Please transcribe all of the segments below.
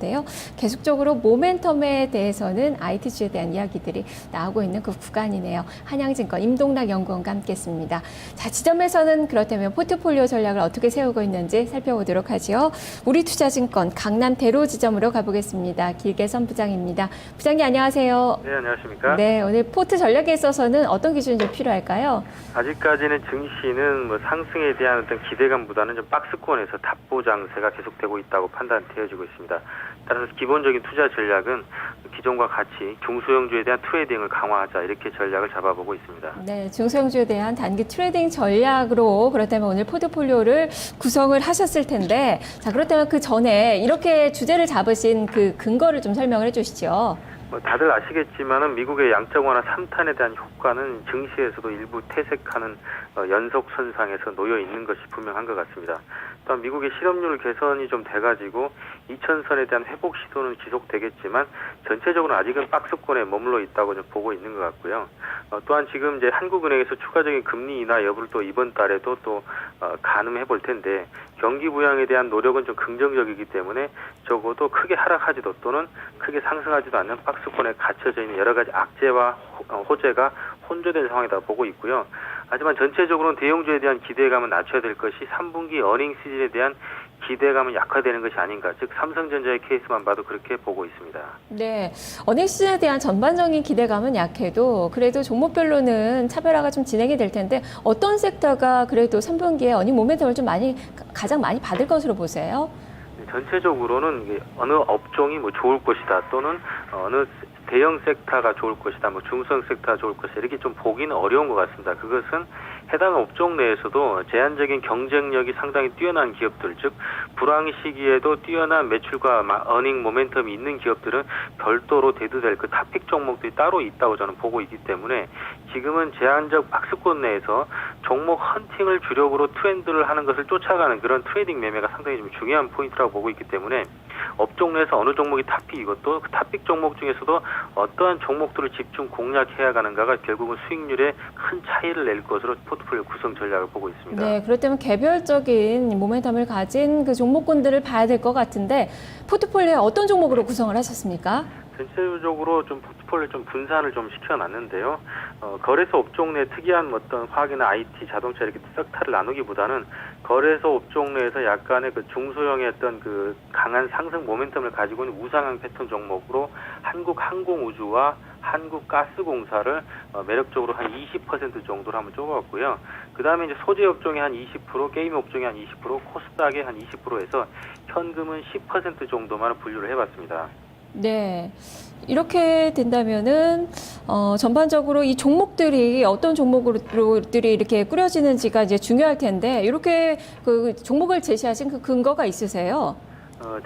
있는데요. 계속적으로 모멘텀에 대해서는 IT주에 대한 이야기들이 나오고 있는 그 구간이네요. 한양증권 임동락 연구원과 함께했습니다. 자, 지점에서는 그렇다면 포트폴리오 전략을 어떻게 세우고 있는지 살펴보도록 하죠. 우리투자증권 강남 대로 지점으로 가보겠습니다. 길계선 부장입니다. 부장님 안녕하세요. 네, 안녕하십니까? 네, 오늘 포트 전략에 있어서는 어떤 기준이 좀 필요할까요? 아직까지는 증시는 뭐 상승에 대한 어떤 기대감보다는 좀 박스권에서 답보 장세가 계속되고 있다고 판단되어지고 있습니다. 따라서 기본적인 투자 전략은 기존과 같이 중소형주에 대한 트레이딩을 강화하자 이렇게 전략을 잡아보고 있습니다. 네, 중소형주에 대한 단기 트레이딩 전략으로 그렇다면 오늘 포트폴리오를 구성을 하셨을 텐데, 자, 그렇다면 그 전에 이렇게 주제를 잡으신 그 근거를 좀 설명을 해주시죠. 다들 아시겠지만은 미국의 양적 완화 3탄에 대한 효과는 증시에서도 일부 퇴색하는 연속 선상에서 놓여 있는 것이 분명한 것 같습니다. 또한 미국의 실업률 개선이 좀 돼가지고 2000선에 대한 회복 시도는 지속되겠지만 전체적으로 아직은 박스권에 머물러 있다고 좀 보고 있는 것 같고요. 또한 지금 이제 한국은행에서 추가적인 금리 인하 여부를 또 이번 달에도 또 가늠해 볼 텐데 경기 부양에 대한 노력은 좀 긍정적이기 때문에 적어도 크게 하락하지도 또는 크게 상승하지도 않는 박스권에 갇혀져 있는 여러 가지 악재와 호재가 혼조된 상황이다 보고 있고요. 하지만 전체적으로는 대형주에 대한 기대감은 낮춰야 될 것이 3분기 어닝 시즌에 대한 기대감은 약화되는 것이 아닌가. 즉 삼성전자의 케이스만 봐도 그렇게 보고 있습니다. 네, 어닝시즌에 대한 전반적인 기대감은 약해도 그래도 종목별로는 차별화가 좀 진행이 될 텐데 어떤 섹터가 그래도 3분기에 어닝 모멘텀을 좀 가장 많이 받을 것으로 보세요? 전체적으로는 어느 업종이 뭐 좋을 것이다 또는 어느 대형 섹터가 좋을 것이다, 뭐 중소형 섹터가 좋을 것이다 이렇게 좀 보기는 어려운 것 같습니다. 그것은 해당 업종 내에서도 제한적인 경쟁력이 상당히 뛰어난 기업들, 즉 불황 시기에도 뛰어난 매출과 어닝 모멘텀이 있는 기업들은 별도로 대두될 그 탑픽 종목들이 따로 있다고 저는 보고 있기 때문에 지금은 제한적 박스권 내에서 종목 헌팅을 주력으로 트렌드를 하는 것을 쫓아가는 그런 트레이딩 매매가 상당히 좀 중요한 포인트라고 보고 있기 때문에 업종 내에서 어느 종목이 탑픽이고 또 그 탑픽 종목 중에서도 어떠한 종목들을 집중 공략해야 가는가가 결국은 수익률에 큰 차이를 낼 것으로 포트폴리오 구성 전략을 보고 있습니다. 네, 그렇다면 개별적인 모멘텀을 가진 그 종목군들을 봐야 될 것 같은데 포트폴리오에 어떤 종목으로 구성을 하셨습니까? 전체적으로 좀 포트폴리오 좀 분산을 좀 시켜놨는데요. 거래소 업종 내 특이한 어떤 화학이나 IT, 자동차 이렇게 섹터를 나누기보다는 거래소 업종 내에서 약간의 그 중소형의 어떤 그 강한 상승 모멘텀을 가지고 있는 우상향 패턴 종목으로 한국항공우주와 한국가스공사를 매력적으로 한 20% 정도로 한번 좁아봤고요. 그 다음에 이제 소재 업종의 한 20%, 게임 업종의 한 20%, 코스닥의 한 20%에서 현금은 10% 정도만 분류를 해봤습니다. 네. 이렇게 된다면은, 전반적으로 이 종목들이 어떤 종목들이 이렇게 꾸려지는지가 이제 중요할 텐데, 이렇게 그 종목을 제시하신 그 근거가 있으세요?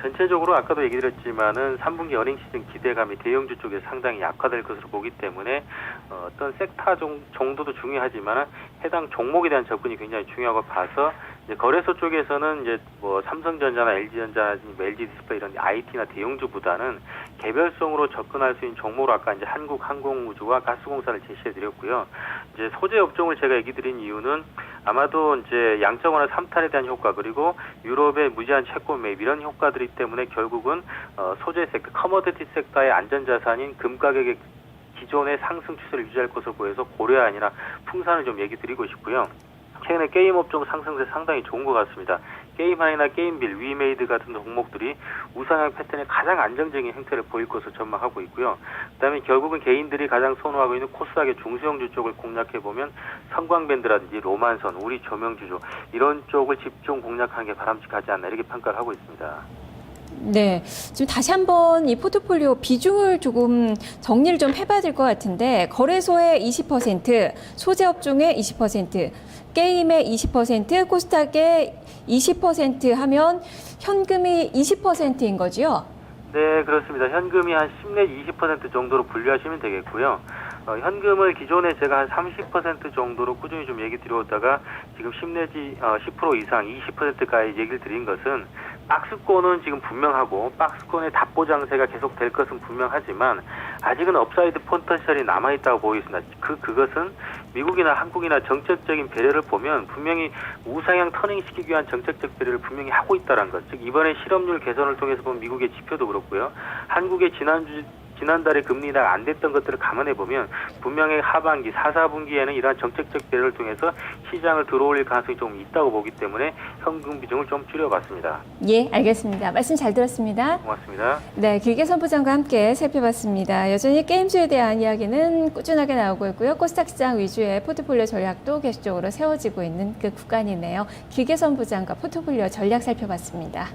전체적으로 아까도 얘기 드렸지만은 3분기 어닝 시즌 기대감이 대형주 쪽에 상당히 약화될 것으로 보기 때문에 어떤 섹터 정도도 중요하지만 해당 종목에 대한 접근이 굉장히 중요하고 봐서 이제 거래소 쪽에서는 이제 뭐 삼성전자나 LG전자, LG 디스플레이 이런 IT나 대형주보다는 개별성으로 접근할 수 있는 종목으로 아까 이제 한국항공우주와 가스공사를 제시해 드렸고요. 이제 소재 업종을 제가 얘기 드린 이유는 아마도 이제 양적 완화 3탄에 대한 효과 그리고 유럽의 무제한 채권 매입 이런 효과들이 때문에 결국은 소재 섹터, 커머디티 섹터의 안전자산인 금 가격의 기존의 상승 추세를 유지할 것으로 보여서 고려가 아니라 풍산을 좀 얘기 드리고 싶고요. 최근에 게임 업종 상승세 상당히 좋은 것 같습니다. 게임하이나 게임빌, 위메이드 같은 종목들이 우상향 패턴의 가장 안정적인 형태를 보일 것으로 전망하고 있고요. 그다음에 결국은 개인들이 가장 선호하고 있는 코스닥의 중소형주 쪽을 공략해보면 성광밴드라든지 로만선, 우리 조명주조 이런 쪽을 집중 공략하는 게 바람직하지 않나 이렇게 평가를 하고 있습니다. 네, 지금 다시 한번 이 포트폴리오 비중을 조금 정리를 좀 해봐야 될 것 같은데 거래소의 20%, 소재업종의 20%, 게임의 20%, 코스닥의 20% 하면 현금이 20%인 거지요? 네, 그렇습니다. 현금이 한 10 내지 20% 정도로 분류하시면 되겠고요. 현금을 기존에 제가 한 30% 정도로 꾸준히 좀 얘기 드려오다가 지금 10 내지 10% 이상 20%까지 얘기를 드린 것은 박스권은 지금 분명하고 박스권의 답보 장세가 계속 될 것은 분명하지만 아직은 업사이드 포텐셜이 남아있다고 보이겠습니다. 그것은 미국이나 한국이나 정책적인 배려를 보면 분명히 우상향 터닝시키기 위한 정책적 배려를 분명히 하고 있다는 것. 즉 이번에 실업률 개선을 통해서 본 미국의 지표도 그렇고요. 한국의 지난달에 금리 인하가 안 됐던 것들을 감안해 보면 분명히 하반기 4, 4분기에는 이러한 정책적 배려를 통해서 시장을 들어올릴 가능성이 좀 있다고 보기 때문에 현금 비중을 좀 줄여봤습니다. 예, 알겠습니다. 말씀 잘 들었습니다. 고맙습니다. 네, 길게 선부장과 함께 살펴봤습니다. 여전히 게임주에 대한 이야기는 꾸준하게 나오고 있고요. 코스닥 시장 위주의 포트폴리오 전략도 계속적으로 세워지고 있는 그 구간이네요. 길게 선부장과 포트폴리오 전략 살펴봤습니다.